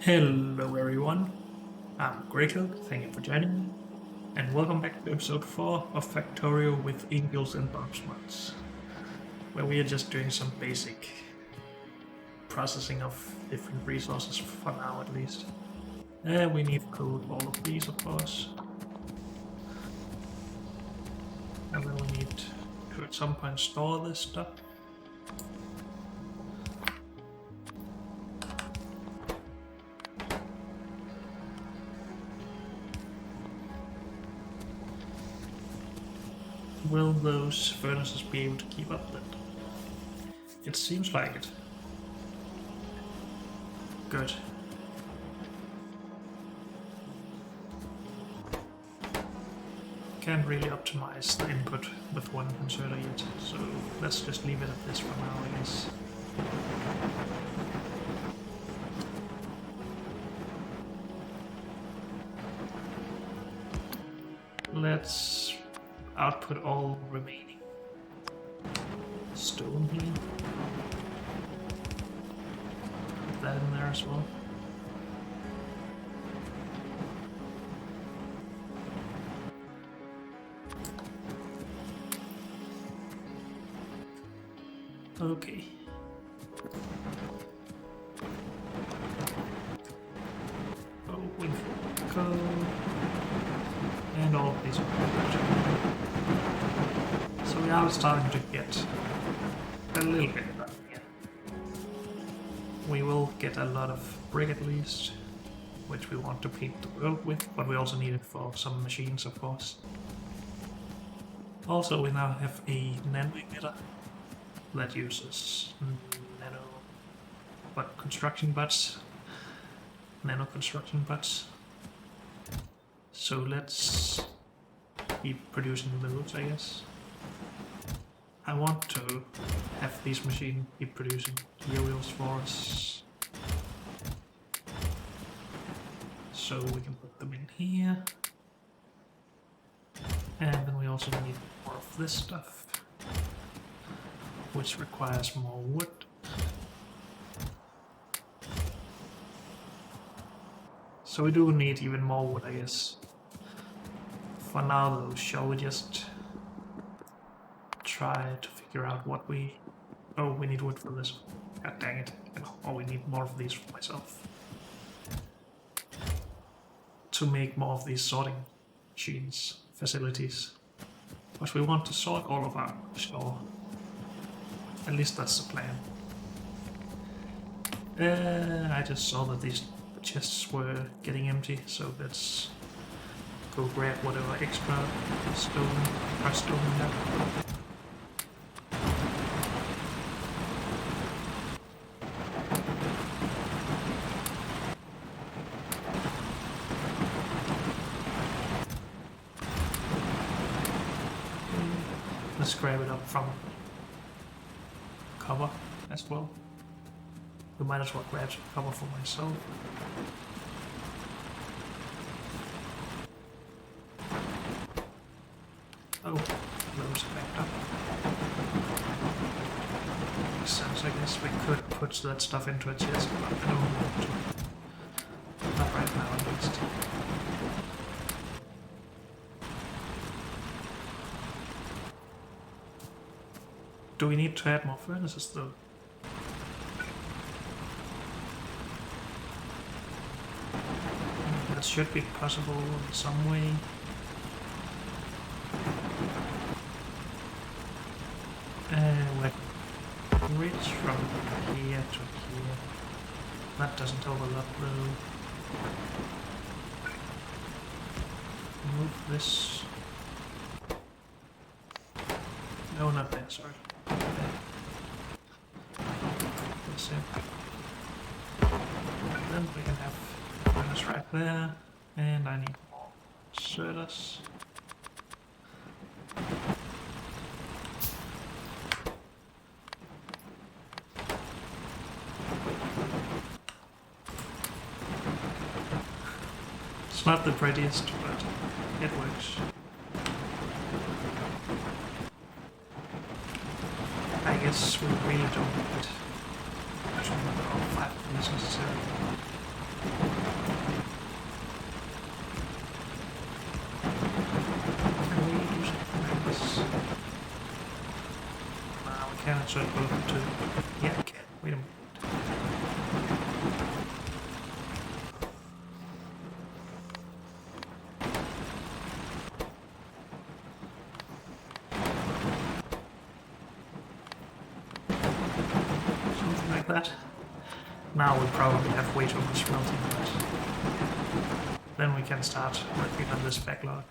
Hello everyone, I'm Gregor, thank you for joining me, and welcome back to episode 4 of Factorio with Angels and Bombs mods, where we are just doing some basic processing of different resources for now at least. We need to code all of these of course, and then we need to at some point store this stuff. Will those furnaces be able to keep up that? It seems like it. Good. Can't really optimize the input with one converter yet, so let's just leave it at this for now, I guess. Let's output all remaining stone here. Put that in there as well. Okay. Going for code. And all of these are good. So we are starting to get a little bit done here. We will get a lot of brick at least, which we want to paint the world with, but we also need it for some machines, of course. Also, we now have a nano emitter that uses nano construction butts. So let's keep producing those, I guess. I want to have these machines keep producing materials for us. So we can put them in here. And then we also need more of this stuff, which requires more wood. So we do need even more wood, I guess. For now though, shall we just try to figure out what we... Oh, we need wood for this. God dang it. Oh, we need more of these for myself. To make more of these sorting machines, facilities. But we want to sort all of our store. At least that's the plan. I just saw that these chests were getting empty, so let's go grab whatever extra stone we have. Let's grab it up from cover as well. We might as well grab some cover for myself. Oh, those are backed up. Makes sense, I guess. We could put that stuff into a chest, but I don't want to. Not right now, at least. Do we need to add more furnaces though? That should be possible in some way. We're rich from here to here. That doesn't overlap though. Move this. No, not there, sorry. That's it. Then we can have furnace right there, and I need more service. It's not the prettiest, but it works. I guess we really don't need 5 of these necessarily. so it goes to... Yeah, okay. Wait a minute. Something like that. Now we probably have way too much smelting, but then we can start working on this backlog.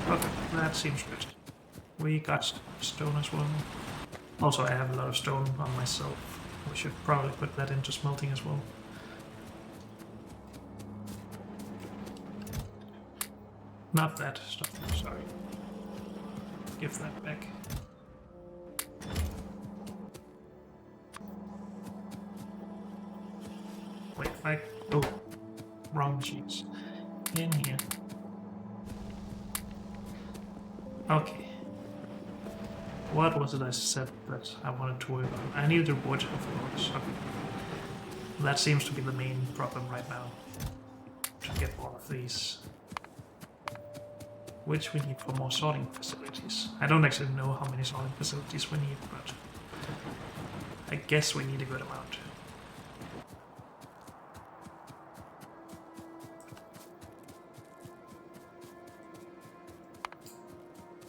Okay, that seems good. We got stone as well. Also, I have a lot of stone on myself. We should probably put that into smelting as well. Not that stuff, sorry. Give that back. Wait, oh, wrong machines. In here. Okay. What was it I said that I wanted to work on? I need the wood, of course. Okay. That seems to be the main problem right now. To get all of these. Which we need for more sorting facilities. I don't actually know how many sorting facilities we need, but I guess we need a good amount.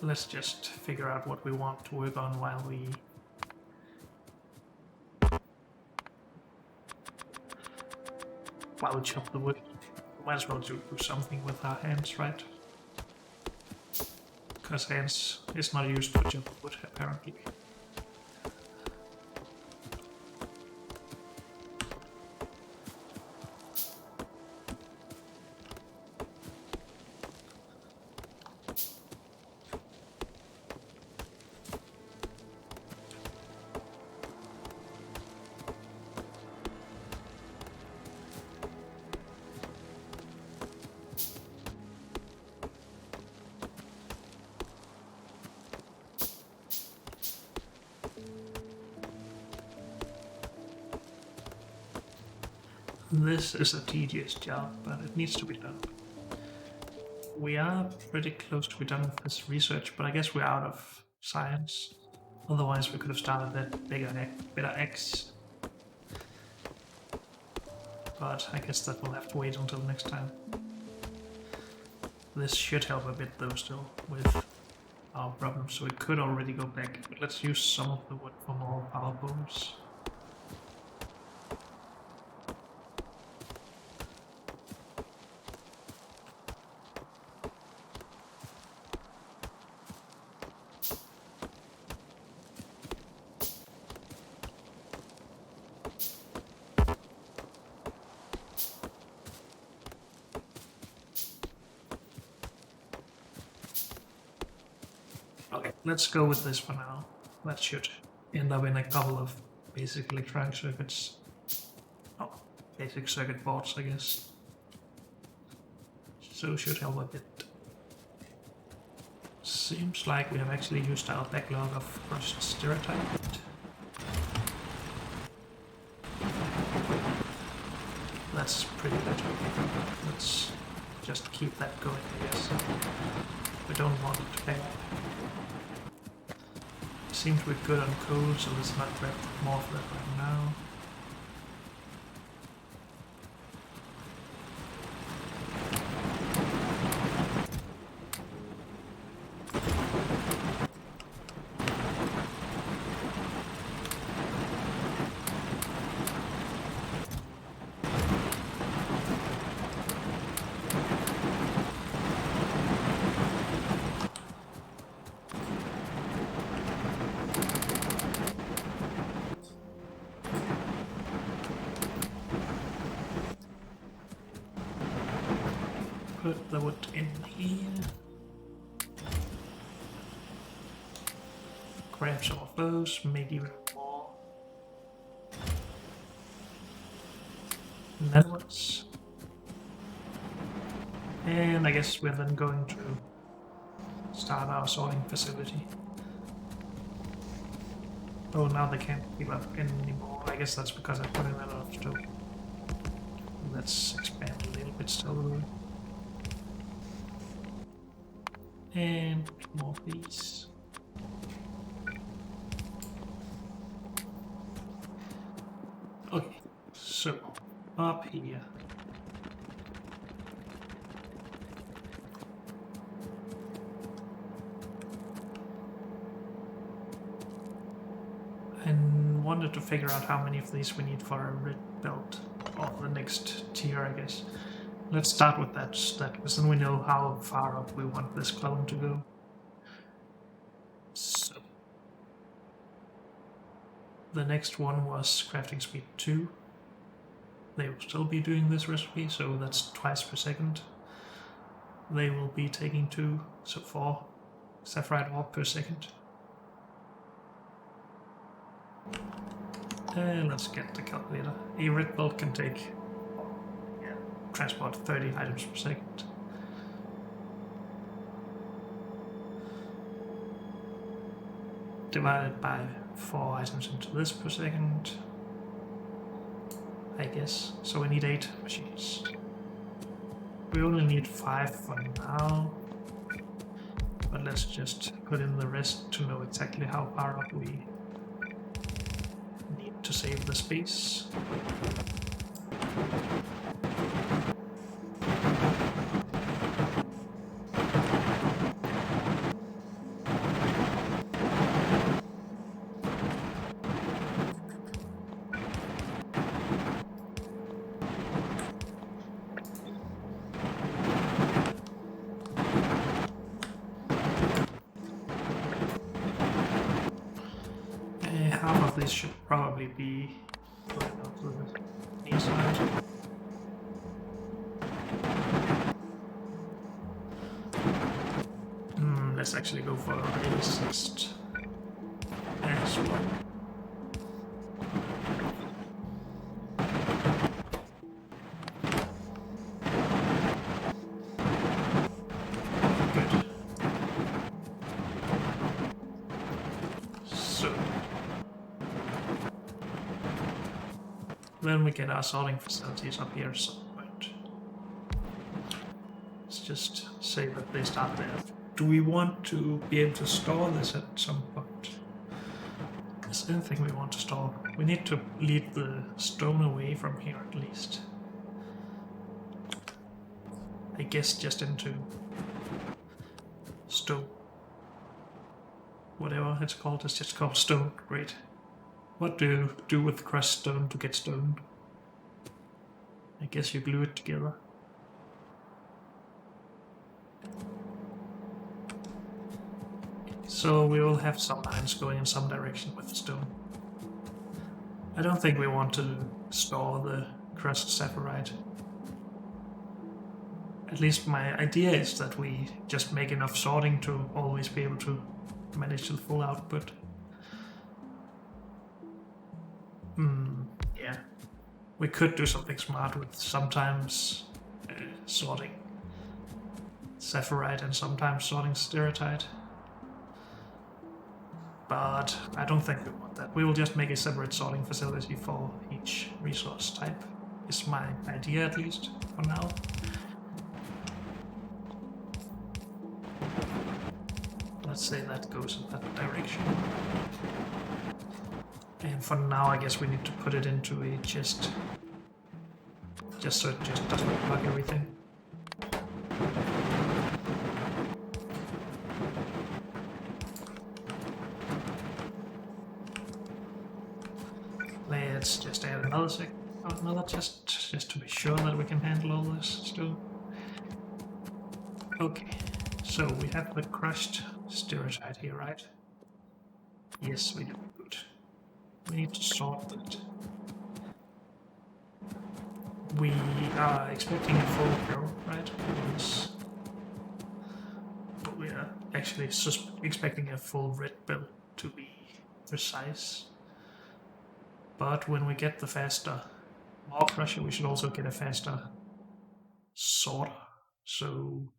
Let's just figure out what we want to work on while we... chop the wood. We might as well do something with our hands, right? Because hands is not used for chopping wood, apparently. This is a tedious job, but it needs to be done. We are pretty close to be done with this research, but I guess we're out of science. Otherwise we could have started that better X. But I guess that will have to wait until next time. This should help a bit though still with our problems, so we could already go back. But let's use some of the wood for more power poles. Okay, let's go with this for now. That should end up in a couple of basic electronic circuits. Oh, basic circuit boards, I guess. So should help a bit. Seems like we have actually used our backlog of crushed stereotype. That's pretty good. Let's just keep that going, I guess. We don't want it to fail. Seems we're good on coal, so let's not grab more of that right now. Put the wood in here. Grab some of those, maybe even more. And then what's... And I guess we're then going to start our sorting facility. Oh, now they can't be left in anymore. I guess that's because I put in a lot of stone. Let's expand a little bit still. And more of these. Okay, so up here. And wanted to figure out how many of these we need for a red belt, or the next tier, I guess. Let's start with that, because then we know how far up we want this clone to go. So, the next one was crafting speed 2. They will still be doing this recipe, so that's twice per second. They will be taking 2, so 4 sapphire ore per second. Let's get the calculator. A red belt can take transport 30 items per second. Divided by 4 items into this per second, I guess. So we need 8 machines. We only need 5 for now, but let's just put in the rest to know exactly how far up we need to save the space. Half of this should probably be going out to the knee side. Let's actually go for a assist as well. Good. So then we get our sorting facilities up here at some point. Let's just say that they start there. Do we want to be able to store this at some point? Is there anything we want to store? We need to lead the stone away from here at least. I guess just into stone. Whatever it's called, it's just called stone. Great. What do you do with crushed stone to get stone? I guess you glue it together. So we will have some lines going in some direction with the stone. I don't think we want to store the crushed saphirite. At least my idea is that we just make enough sorting to always be able to manage the full output. Yeah. We could do something smart with sometimes sorting saphirite and sometimes sorting stereotype. But I don't think we want that. We will just make a separate sorting facility for each resource type. Is my idea, at least for now. Let's say that goes in that direction. And for now, I guess we need to put it into a chest. Just so it just doesn't plug everything. Let's just add another chest, just to be sure that we can handle all this still. Okay, so we have the crushed stereotype here, right? Yes, we do. Good. We need to sort that. We are expecting a full kill, right? Yes. But we are actually expecting a full red belt to be precise. But when we get the faster ore crusher, we should also get a faster sorter. So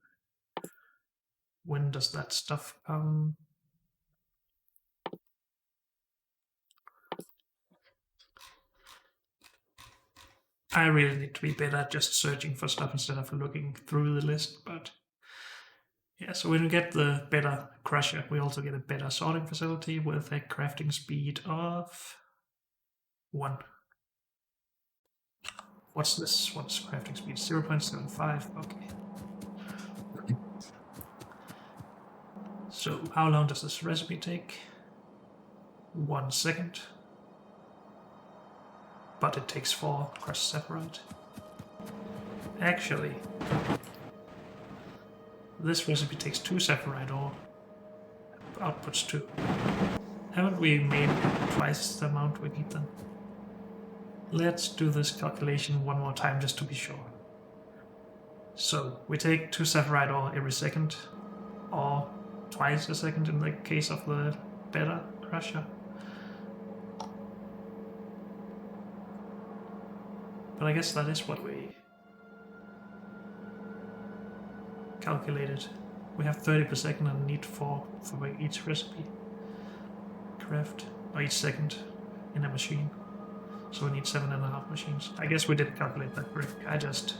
when does that stuff come? I really need to be better at just searching for stuff instead of looking through the list, but yeah, so when we get the better crusher, we also get a better sorting facility with a crafting speed of 1. What's this? What's crafting speed? 0.75, okay. So how long does this recipe take? 1 second. But it takes 4 crushed separate. Actually, this recipe takes 2 separate ore. Outputs 2. Haven't we made twice the amount we need then? Let's do this calculation one more time just to be sure. So we take 2 separate ore every second, or twice a second in the case of the better crusher. But I guess that is what we calculated. We have 30 per second and need 4 for each recipe craft, or each second in a machine. So we need 7.5 machines. I guess we did calculate that correctly. I just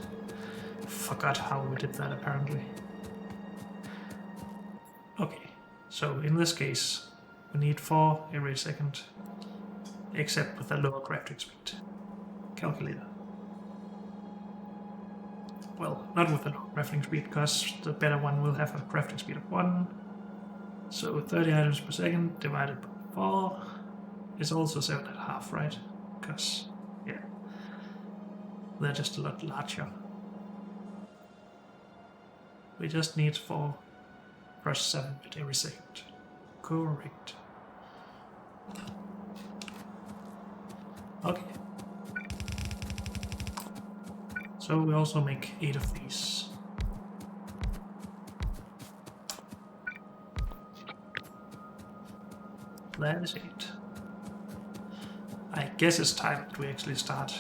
forgot how we did that apparently. Okay, so in this case we need 4 every second, except with a lower crafting speed. Calculator. Well, not with a low crafting speed, because the better one will have a crafting speed of 1. So 30 items per second divided by 4 is also 7.5, right? Because, yeah, they're just a lot larger. We just need 4 crushed 7-bit every second. Correct. Okay. So we also make 8 of these. That is 8. I guess it's time that we actually start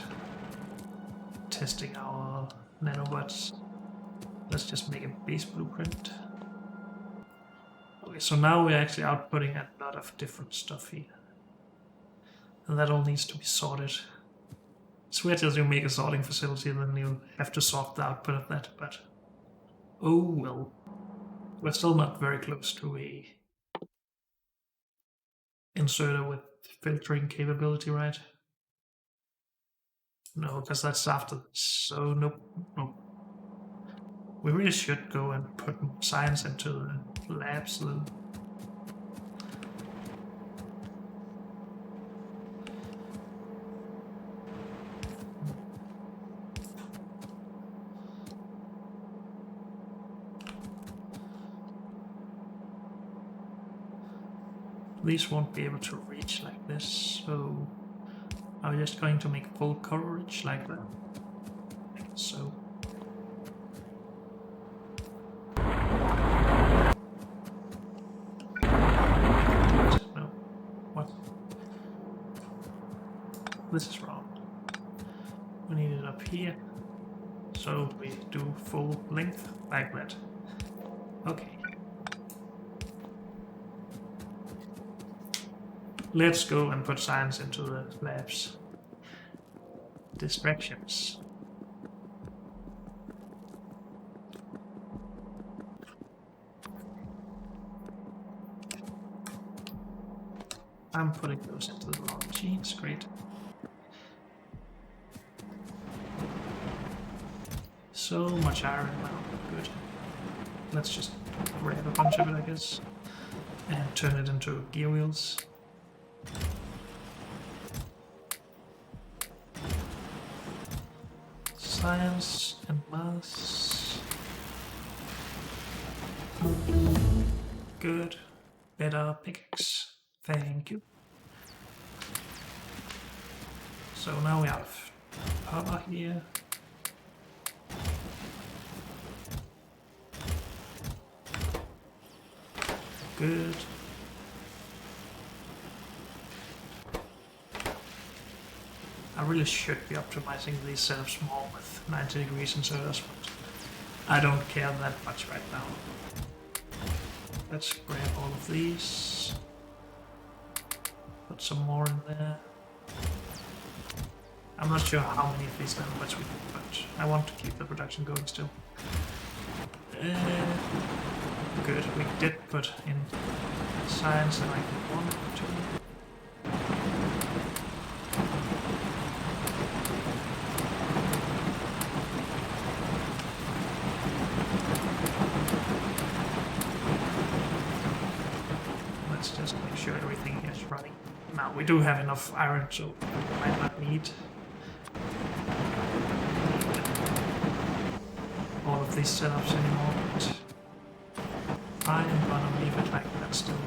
testing our nanobots. Let's just make a base blueprint. Okay, so now we're actually outputting a lot of different stuff here. And that all needs to be sorted. It's weird as you make a sorting facility and then you have to sort the output of that, but oh well. We're still not very close to a inserter with filtering capability, right? No, because that's after this. So nope. We really should go and put science into the labs then. These won't be able to reach like this, so are we just going to make full coverage like that? So. No. What? This is wrong. We need it up here. So we do full length like that. Okay. Let's go and put science into the labs. Distractions. I'm putting those into the wrong machines, great. So much iron now, good. Let's just grab a bunch of it, I guess, and turn it into gear wheels. Science and maths. Good. Better pickaxe. Thank you. So now we have power here. Good. I really should be optimizing these setups more with 90 degrees inserters, but I don't care that much right now. Let's grab all of these. Put some more in there. I'm not sure how many of these nanobots we need, but I want to keep the production going still. Good, we did put in science and I can 1 or 2. Let's just make sure everything is running. Now we do have enough iron, so we might not need all of these setups anymore, but I am gonna leave it like that still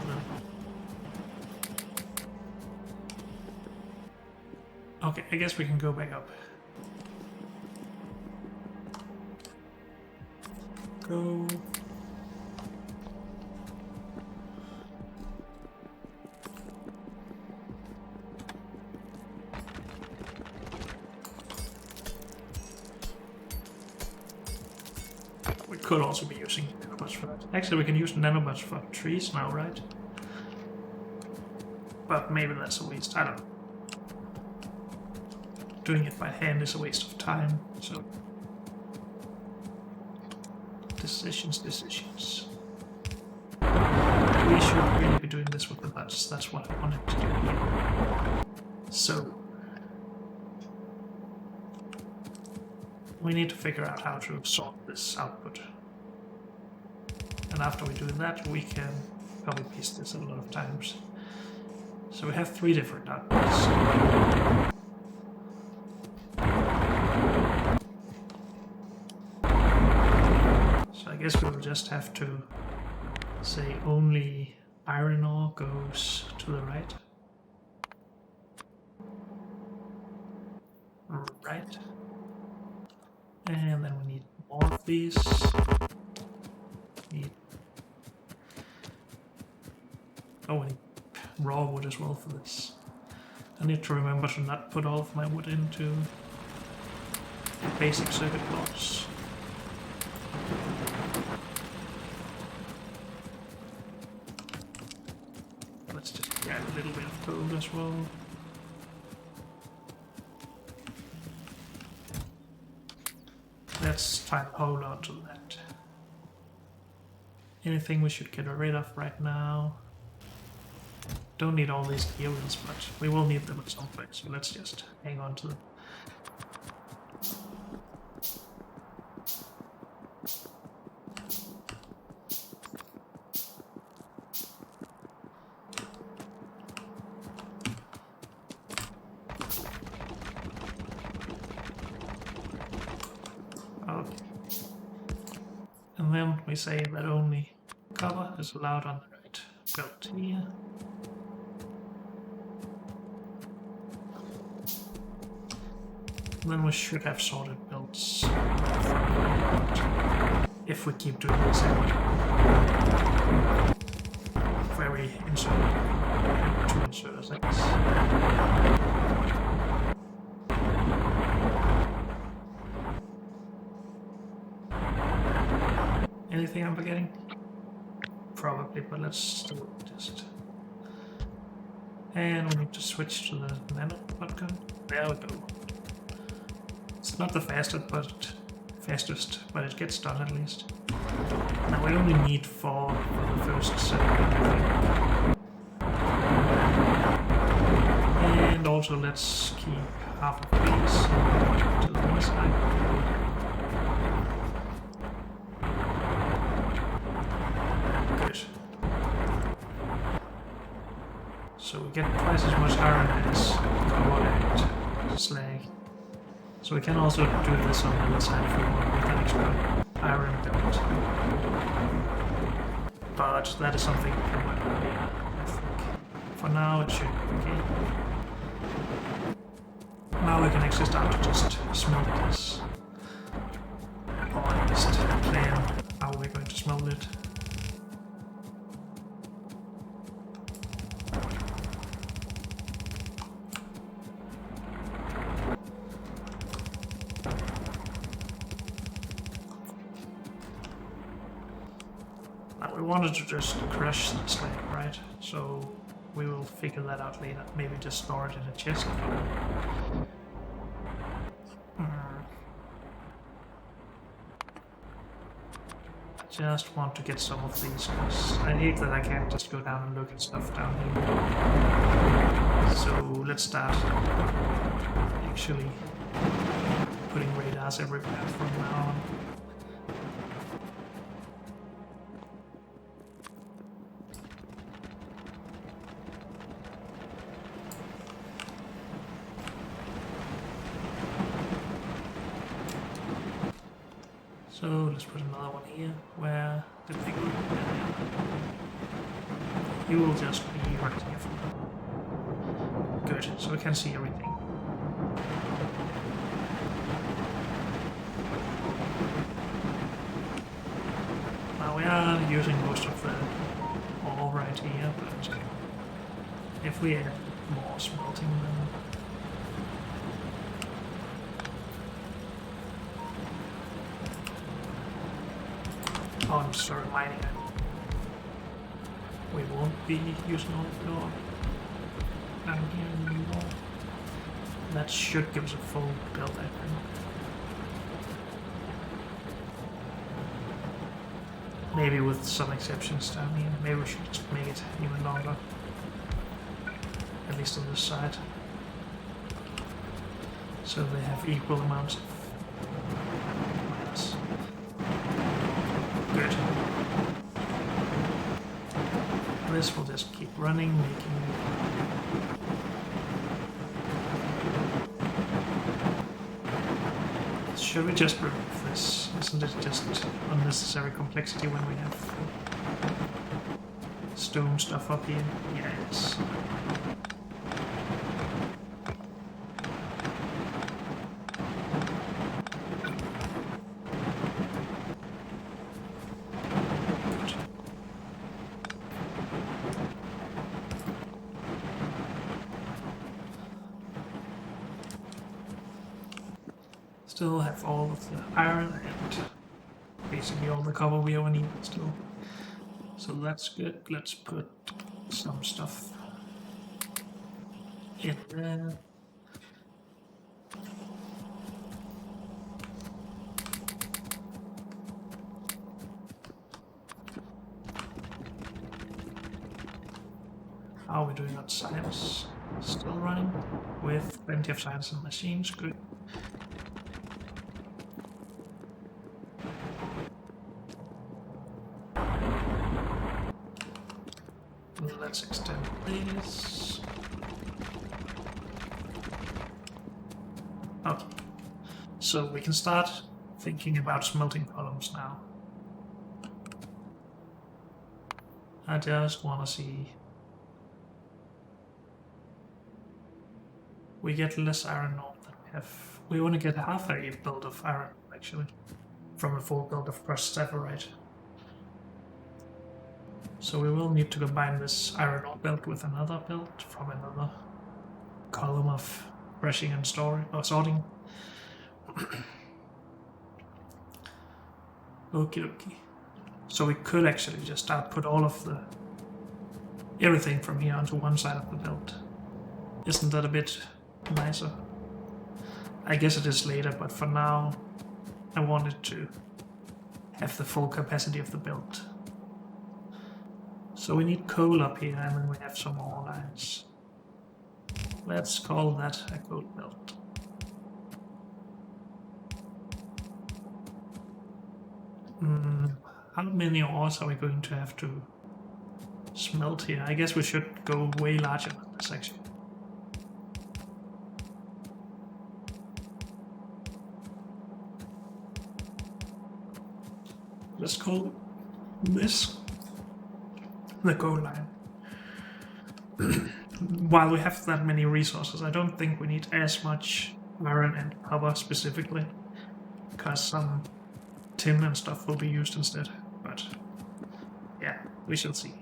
though. Okay, I guess we can go back up. Go. We could also be using nanobots for that. Actually, we can use nanobots for trees now, right? But maybe that's a waste. I don't know. Doing it by hand is a waste of time, so... Decisions. We should really be doing this with the bots. That's what I wanted to do here. So... we need to figure out how to sort this output. And after we do that, we can probably piece this a lot of times. So we have 3 different outputs. So I guess we'll just have to say only iron ore goes to the right. Right. And then we need more of these. Oh, we need raw wood as well for this. I need to remember to not put all of my wood into basic circuit boards. Let's just grab a little bit of gold as well. Let's try to hold on to that. Anything we should get rid of right now? Don't need all these geodes, but we will need them at some point, so let's just hang on to them. Okay. And then we say that only copper is allowed on the right belt here. And then we should have sorted belts if we keep doing this where we insert 2 inserters, I guess. Anything I'm forgetting? Probably, but let's do it just. And we need to switch to the nanobot gun. There we go. It's not the fastest, but it gets done at least. Now we only need 4 for the first set. And also let's keep half of these to the one side. So we get twice as much iron as copper and slag. So we can also do this on the other side if we want with an extra iron belt. But that is something we can work on later, I think. For now it should be okay. Now we can actually start to just smelt this. Or at least plan how we're going to smelt it. We wanted to just crush the slag, right? So we will figure that out later. Maybe just store it in a chest. Just want to get some of these, because I hate that I can't just go down and look at stuff down here. So let's start actually putting radars everywhere from now on. So let's put another one here. Where did they go? You will just be right here for now. Good, so we can see everything. Now we are using most of the ore right here, but if we add more smelting then oh, I'm sorry, mining. We won't be using all the ore down here anymore. That should give us a full build, I think. Maybe with some exceptions down here. Maybe we should just make it even longer. At least on this side. So they have equal amounts of miners. Good. This will just keep running, making it. Should we just remove this? Isn't it just unnecessary complexity when we have stone stuff up here? Yeah, it is. Still have all of the iron and basically all the copper we ever need still. So that's good. Let's put some stuff in there. How are we doing on science? Still running with plenty of science and machines. Good. Let's extend this. Okay, so we can start thinking about smelting columns now. I just want to see. We get less iron ore than we have. We only get half a build of iron actually from a full build of crushed sapphirite. So we will need to combine this iron ore build with another build from another column of crushing and storing or sorting. Okie dokie. So we could actually just start put all of the everything from here onto one side of the build. Isn't that a bit nicer? I guess it is later, but for now I wanted to have the full capacity of the build. So we need coal up here, and then we have some more lines. Let's call that a coal belt. How many ores are we going to have to smelt here? I guess we should go way larger than this actually. Let's call this the goal line. While we have that many resources, I don't think we need as much iron and copper specifically, because some tin and stuff will be used instead. But yeah, we shall see.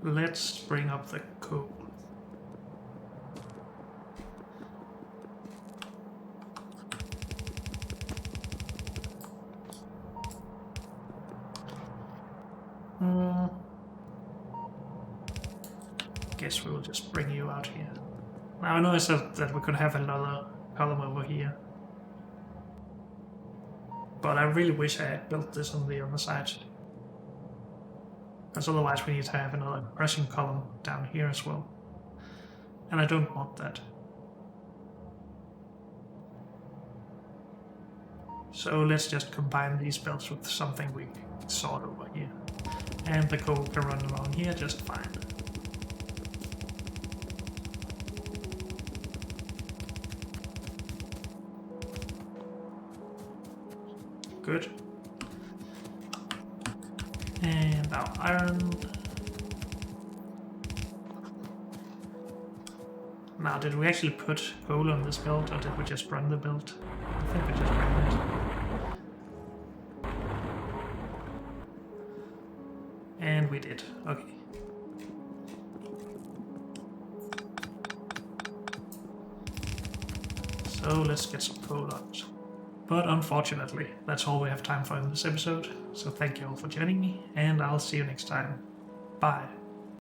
Let's bring up the coal. Guess we will just bring you out here. Now I know I said that we could have another column over here, but I really wish I had built this on the other side because otherwise we need to have another pressing column down here as well. And I don't want that. So let's just combine these belts with something we sort over here. And the coal can run along here just fine. Good. And our iron. Now, did we actually put coal on this belt, or did we just run the belt? I think we just ran it. And we did. Okay. So let's get some coal out. But unfortunately, that's all we have time for in this episode. So thank you all for joining me, and I'll see you next time. Bye.